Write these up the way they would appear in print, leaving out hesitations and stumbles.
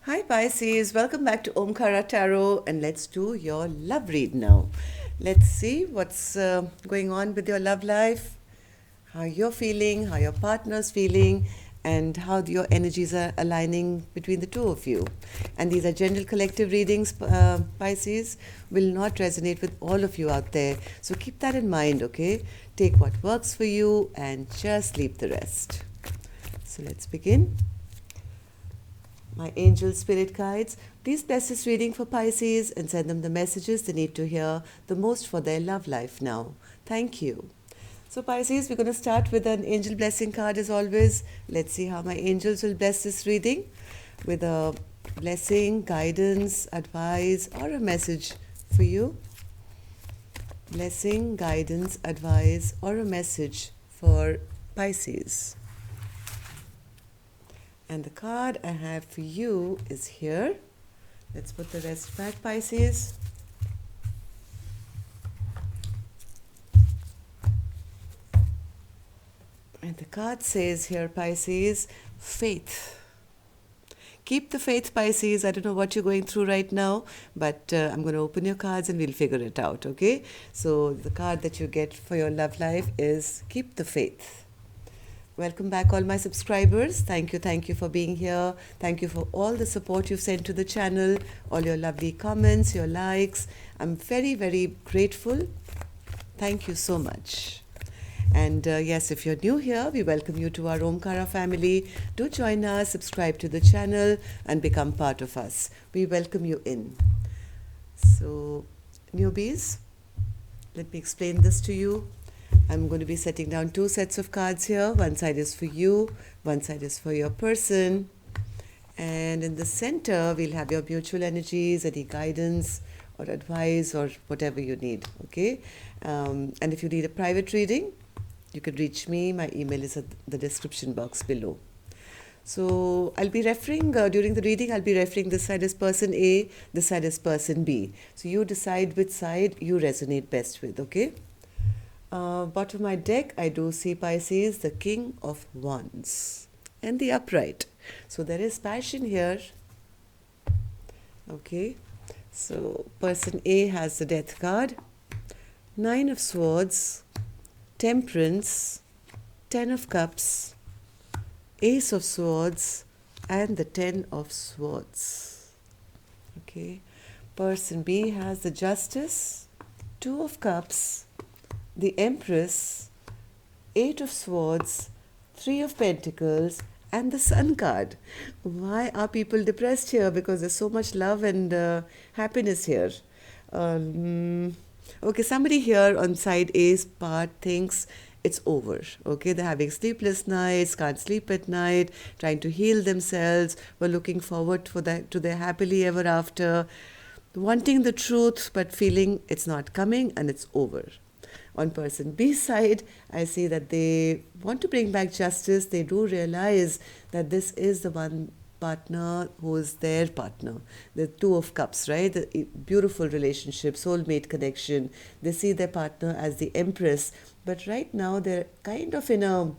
Hi Pisces, welcome back to Omkara Tarot and let's do your love read now. Let's see what's going on with your love life, how you're feeling, how your partner's feeling, and how your energies are aligning between the two of you. And these are general collective readings, Pisces, will not resonate with all of you out there. So keep that in mind, okay? Take what works for you and just leave the rest. So let's begin. My angel spirit guides, please bless this reading for Pisces and send them the messages they need to hear the most for their love life now. Thank you. So Pisces, we're going to start with an angel blessing card as always. Let's see how my angels will bless this reading with a blessing, guidance, advice, or a message for you. Blessing, guidance, advice, or a message for Pisces. And the card I have for you is here. Let's put the rest back, Pisces. And the card says here, Pisces, faith. Keep the faith, Pisces. I don't know what you're going through right now, but I'm going to open your cards and we'll figure it out, okay? So the card that you get for your love life is keep the faith. Welcome back, all my subscribers. Thank you for being here. Thank you for all the support you've sent to the channel, all your lovely comments, your likes. I'm very, very grateful. Thank you so much. And yes, if you're new here, we welcome you to our Omkara family. Do join us, subscribe to the channel, and become part of us. We welcome you in. So, newbies, let me explain this to you. I'm going to be setting down two sets of cards here. One side is for you, one side is for your person. And in the center, we'll have your mutual energies, any guidance or advice or whatever you need, okay? And if you need a private reading, you can reach me. My email is at the description box below. So I'll be referring, during the reading, I'll be referring this side as person A, this side as person B. So you decide which side you resonate best with, okay? Bottom of my deck, I do see Pisces, the King of Wands and the upright. So there is passion here. Okay. So person A has the Death card, Nine of Swords, Temperance, Ten of Cups, Ace of Swords, and the Ten of Swords. Okay. Person B has the Justice, Two of Cups, the Empress, Eight of Swords, Three of Pentacles, and the Sun card. Why are people depressed here? Because there's so much love and happiness here. Okay, somebody here on side A's part thinks it's over. Okay, they're having sleepless nights, can't sleep at night, trying to heal themselves, were looking forward to their happily ever after, wanting the truth but feeling it's not coming and it's over. On person B side, I see that they want to bring back justice. They do realize that this is the one partner who is their partner. The Two of Cups, right? The beautiful relationship, soulmate connection. They see their partner as the Empress. But right now, they're kind of in a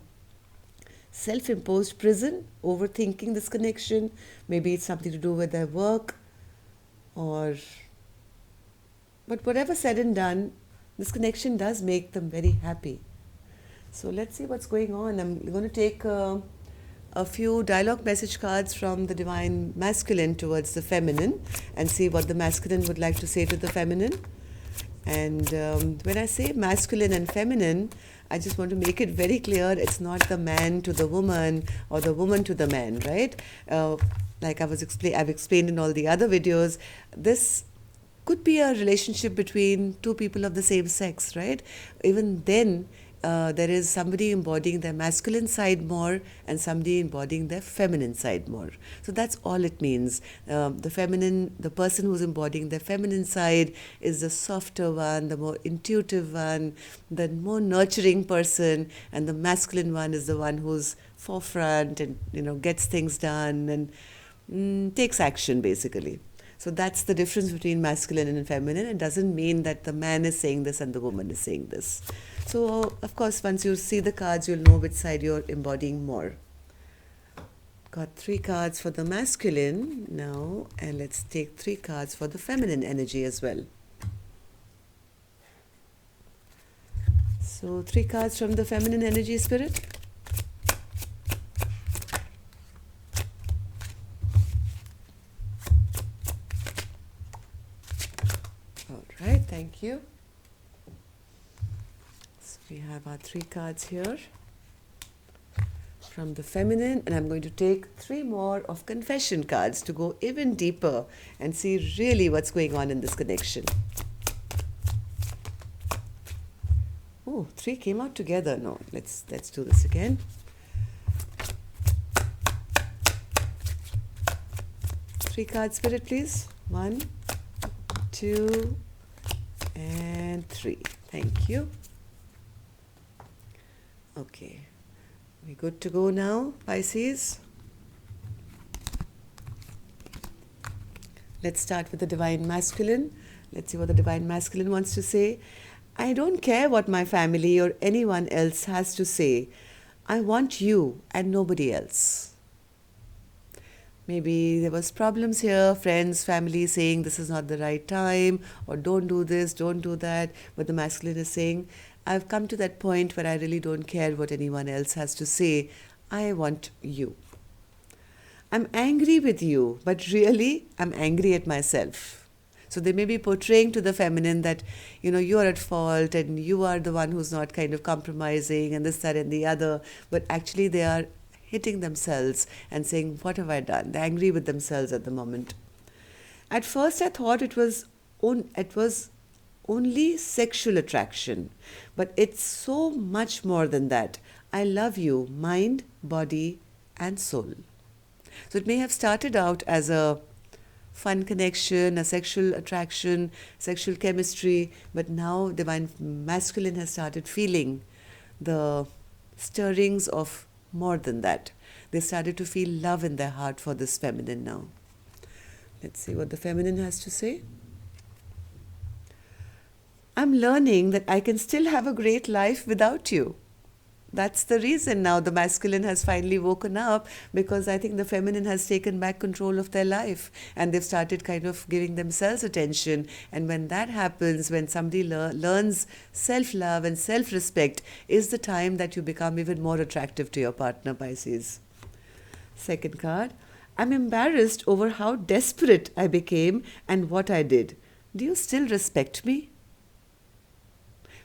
self-imposed prison, overthinking this connection. Maybe it's something to do with their work but whatever said and done, this connection does make them very happy. So let's see what's going on. I'm going to take a few dialogue message cards from the divine masculine towards the feminine and see what the masculine would like to say to the feminine. And when I say masculine and feminine, I just want to make it very clear it's not the man to the woman or the woman to the man, right? Like I've explained in all the other videos, this could be a relationship between two people of the same sex, right? Even then, there is somebody embodying their masculine side more and somebody embodying their feminine side more. So that's all it means. The person who's embodying their feminine side is the softer one, the more intuitive one, the more nurturing person, and the masculine one is the one who's forefront and gets things done and takes action basically. So that's the difference between masculine and feminine. It doesn't mean that the man is saying this and the woman is saying this. So, of course, once you see the cards, you'll know which side you're embodying more. got 3 cards for the masculine now, and let's take 3 cards for the feminine energy as well. So 3 cards from the feminine energy, Spirit. All right, thank you. So we have our 3 cards here from the feminine, and I'm going to take 3 more of confession cards to go even deeper and see really what's going on in this connection. Oh, 3 came out together. No, let's do this again. 3 cards, Spirit, please. 1, 2, and 3. Thank you. Okay. We good to go now, Pisces? Let's start with the Divine Masculine. Let's see what the Divine Masculine wants to say. I don't care what my family or anyone else has to say. I want you and nobody else. Maybe there was problems here, friends, family saying this is not the right time, or don't do this, don't do that. But the masculine is saying, I've come to that point where I really don't care what anyone else has to say. I want you. I'm angry with you, but really I'm angry at myself. So they may be portraying to the feminine that, you are at fault and you are the one who's not kind of compromising and this, that and the other. But actually they are hitting themselves and saying, what have I done? They're angry with themselves at the moment. At first I thought it was only sexual attraction, but it's so much more than that. I love you, mind, body, and soul. So it may have started out as a fun connection, a sexual attraction, sexual chemistry, but now Divine Masculine has started feeling the stirrings of more than that. They started to feel love in their heart for this feminine now. Let's see what the feminine has to say. I'm learning that I can still have a great life without you. That's the reason now the masculine has finally woken up, because I think the feminine has taken back control of their life and they've started kind of giving themselves attention. And when that happens, when somebody learns self-love and self-respect, is the time that you become even more attractive to your partner, Pisces. Second card, I'm embarrassed over how desperate I became and what I did. Do you still respect me?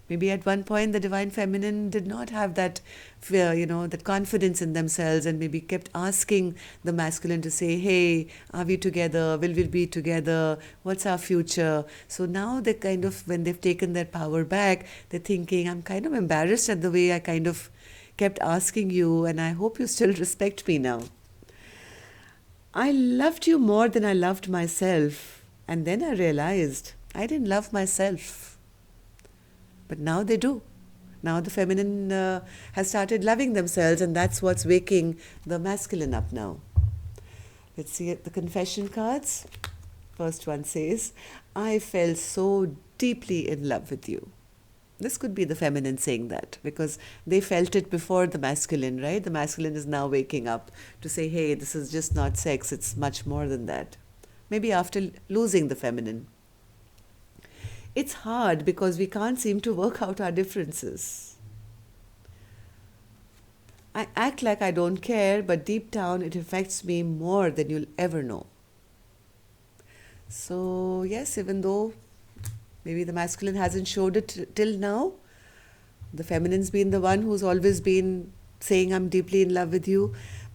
Maybe at one point the Divine Feminine did not have that fear, that confidence in themselves, and maybe kept asking the masculine to say, hey, are we together? Will we be together? What's our future? So now they kind of, when they've taken their power back, they're thinking, I'm kind of embarrassed at the way I kind of kept asking you, and I hope you still respect me now. I loved you more than I loved myself, and then I realized I didn't love myself. But now they do. Now the feminine has started loving themselves, and that's what's waking the masculine up now. Let's see the confession cards. First one says, I fell so deeply in love with you. This could be the feminine saying that, because they felt it before the masculine, right? The masculine is now waking up to say, hey, this is just not sex, it's much more than that. Maybe after losing the feminine. It's hard because we can't seem to work out our differences. I act like I don't care, but deep down it affects me more than you'll ever know. So yes, even though maybe the masculine hasn't showed it till now, the feminine's been the one who's always been saying, I'm deeply in love with you.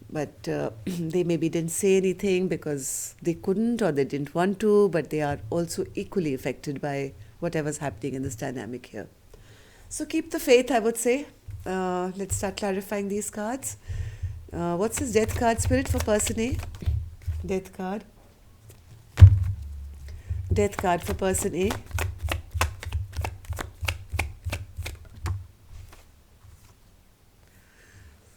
But they maybe didn't say anything because they couldn't or they didn't want to, but they are also equally affected by whatever's happening in this dynamic here. So keep the faith, I would say. Let's start clarifying these cards. What's this death card, Spirit, for person A? Death card. Death card for person A.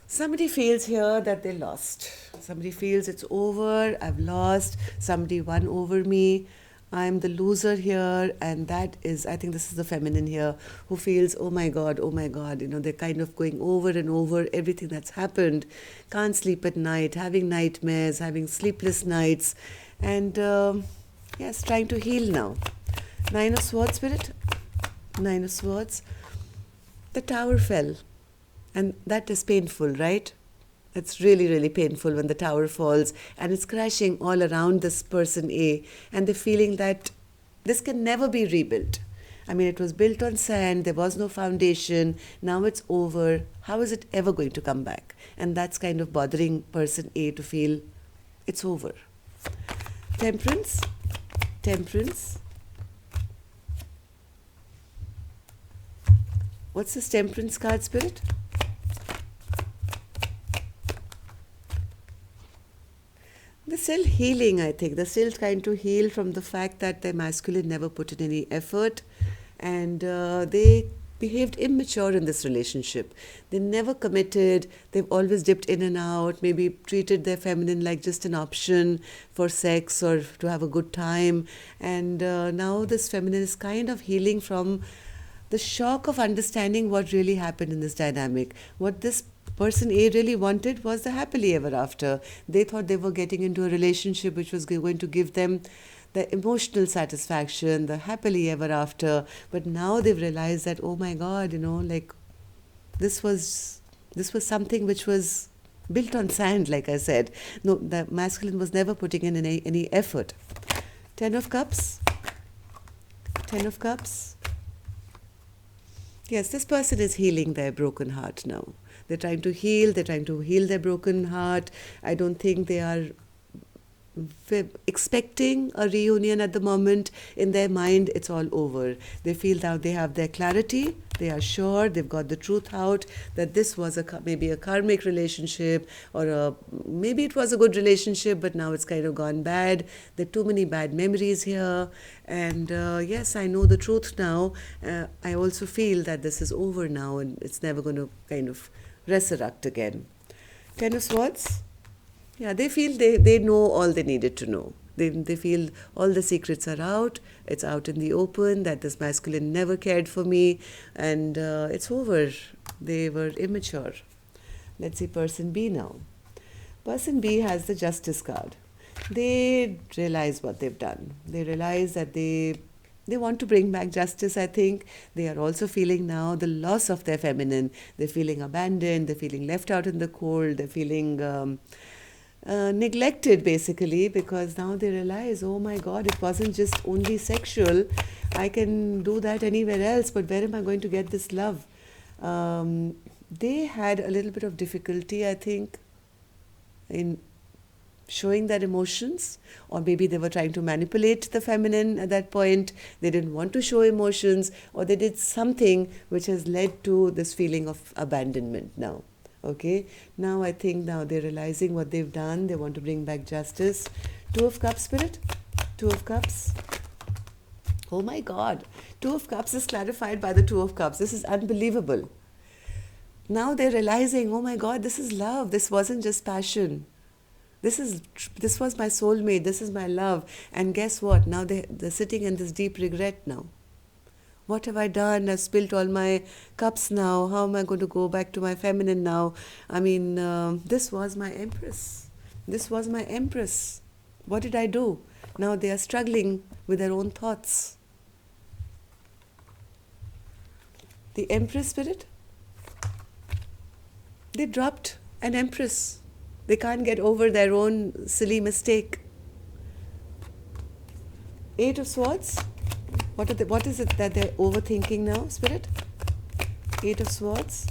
Somebody feels here that they lost. Somebody feels it's over, I've lost, somebody won over me. I'm the loser here, and that is, I think this is the feminine here who feels, oh my God, they're kind of going over and over everything that's happened, can't sleep at night, having nightmares, having sleepless nights, and yes, trying to heal now. Nine of Swords, Spirit. Nine of Swords. The tower fell, and that is painful, right? It's really, really painful when the tower falls and it's crashing all around this person A, and they're feeling that this can never be rebuilt. I mean, it was built on sand, there was no foundation, now it's over. How is it ever going to come back? And that's kind of bothering person A to feel it's over. Temperance. Temperance. What's this Temperance card, Spirit? They're still healing, I think. They're still trying to heal from the fact that their masculine never put in any effort, and they behaved immature in this relationship. They never committed. They've always dipped in and out, maybe treated their feminine like just an option for sex or to have a good time. And now this feminine is kind of healing from the shock of understanding what really happened in this dynamic. What this person A really wanted was the happily ever after. They thought they were getting into a relationship which was going to give them the emotional satisfaction, the happily ever after. But now they've realized that, oh my God, like this was something which was built on sand, like I said. No, the masculine was never putting in any effort. Ten of Cups. Ten of Cups. Yes, this person is healing their broken heart now. They're trying to heal their broken heart. I don't think they are expecting a reunion at the moment. In their mind, it's all over. They feel now they have their clarity. They are sure they've got the truth out that this was maybe a karmic relationship, or maybe it was a good relationship, but now it's kind of gone bad. There are too many bad memories here. And yes, I know the truth now. I also feel that this is over now and it's never going to kind of resurrect again. Ten of Swords. Yeah, they feel they know all they needed to know. They feel all the secrets are out. It's out in the open that this masculine never cared for me, and it's over. They were immature. Let's see person B now. Person B has the Justice card. They realize what they've done. They realize that they want to bring back justice, I think. They are also feeling now the loss of their feminine. They're feeling abandoned. They're feeling left out in the cold. They're feeling neglected, basically, because now they realize, oh my God, it wasn't just only sexual. I can do that anywhere else, but where am I going to get this love? They had a little bit of difficulty, I think, in showing their emotions, or maybe they were trying to manipulate the feminine at that point. They didn't want to show emotions, or they did something which has led to this feeling of abandonment now. Okay, now I think now they're realizing what they've done. They want to bring back justice. Two of Cups, Spirit. Two of Cups. Oh my God. Two of Cups is clarified by the Two of Cups. This is unbelievable. Now they're realizing, oh my God, this is love. This wasn't just passion. This was my soulmate. This is my love. And guess what? Now they're sitting in this deep regret now. What have I done? I've spilled all my cups now. How am I going to go back to my feminine now? I mean, this was my empress. This was my empress. What did I do? Now they are struggling with their own thoughts. The Empress, Spirit. They dropped an empress. They can't get over their own silly mistake. Eight of Swords. What is it that they're overthinking now, Spirit? Eight of Swords.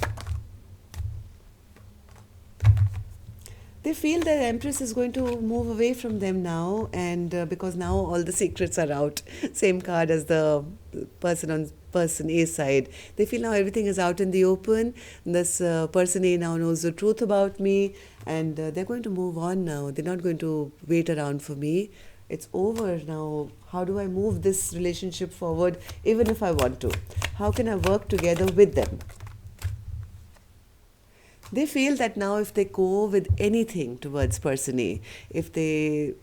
They feel that Empress is going to move away from them now, and because now all the secrets are out. Same card as the person on person A side. They feel now everything is out in the open. This person A now knows the truth about me, and they're going to move on now. They're not going to wait around for me. It's over now. How do I move this relationship forward, even if I want to? How can I work together with them? They feel that now if they go with anything towards person A, if they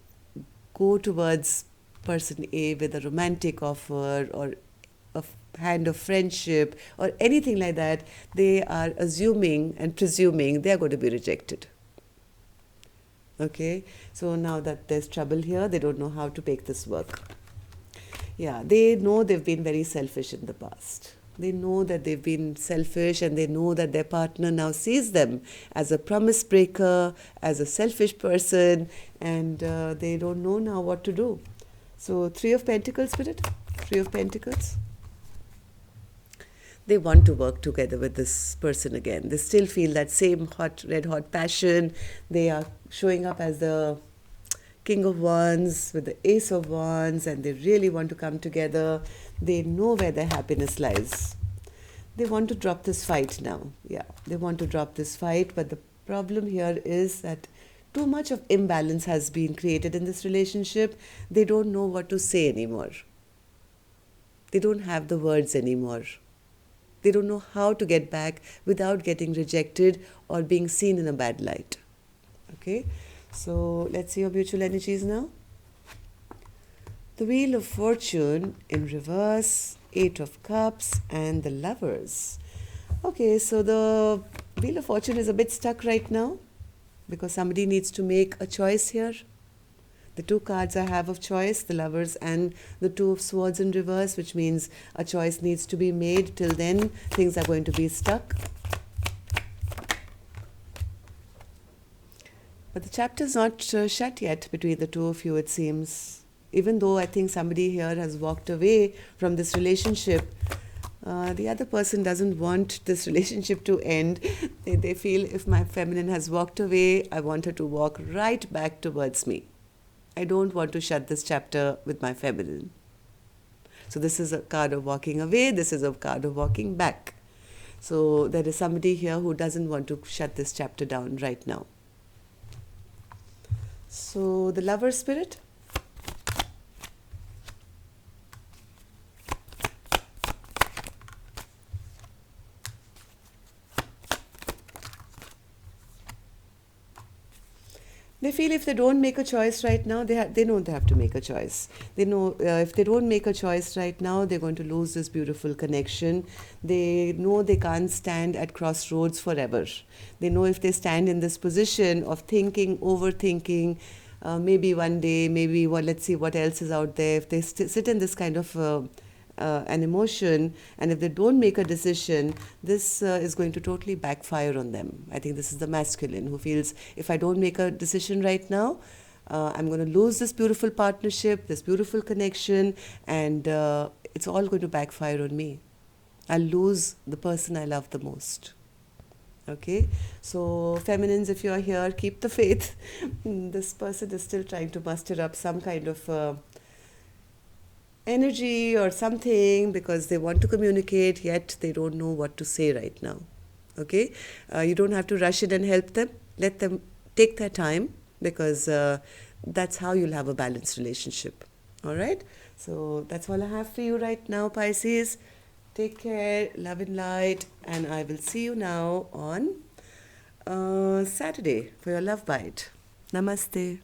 go towards person A with a romantic offer or a hand of friendship or anything like that, they are assuming and presuming they are going to be rejected. Okay, so now that there's trouble here, they don't know how to make this work. Yeah, they know they've been very selfish in the past. They know that they've been selfish, and they know that their partner now sees them as a promise breaker, as a selfish person, and they don't know now what to do. So, Three of Pentacles, Spirit? Three of Pentacles. They want to work together with this person again. They still feel that same hot, red hot passion. They are showing up as the King of Wands with the Ace of Wands, and they really want to come together. They know where their happiness lies. They want to drop this fight now. Yeah, they want to drop this fight, but the problem here is that too much of imbalance has been created in this relationship. They don't know what to say anymore. They don't have the words anymore. They don't know how to get back without getting rejected or being seen in a bad light. Okay, so let's see your mutual energies now. The Wheel of Fortune in reverse, Eight of Cups, and the Lovers. Okay, so the Wheel of Fortune is a bit stuck right now because somebody needs to make a choice here. The two cards I have of choice, the Lovers and the Two of Swords in reverse, which means a choice needs to be made. Till then, things are going to be stuck. But the chapter's not shut yet between the two of you, it seems. Even though I think somebody here has walked away from this relationship, the other person doesn't want this relationship to end. They feel, if my feminine has walked away, I want her to walk right back towards me. I don't want to shut this chapter with my feminine. So this is a card of walking away. This is a card of walking back. So there is somebody here who doesn't want to shut this chapter down right now. So the Lover spirit. They feel if they don't make a choice right now, they know they have to make a choice. They know if they don't make a choice right now, they're going to lose this beautiful connection. They know they can't stand at crossroads forever. They know if they stand in this position of thinking, overthinking, maybe one day, maybe let's see what else is out there. If they sit in this kind of an emotion, and if they don't make a decision, this is going to totally backfire on them. I think this is the masculine who feels, if I don't make a decision right now, I'm going to lose this beautiful partnership, this beautiful connection, and it's all going to backfire on me. I'll lose the person I love the most. Okay, so feminines, if you're here, keep the faith. This person is still trying to muster up some kind of energy or something, because they want to communicate, yet they don't know what to say right now. Okay, you don't have to rush in and help them. Let them take their time, because that's how you'll have a balanced relationship. All right, so that's all I have for you right now, Pisces. Take care, love and light, and I will see you now on Saturday for your love bite. Namaste.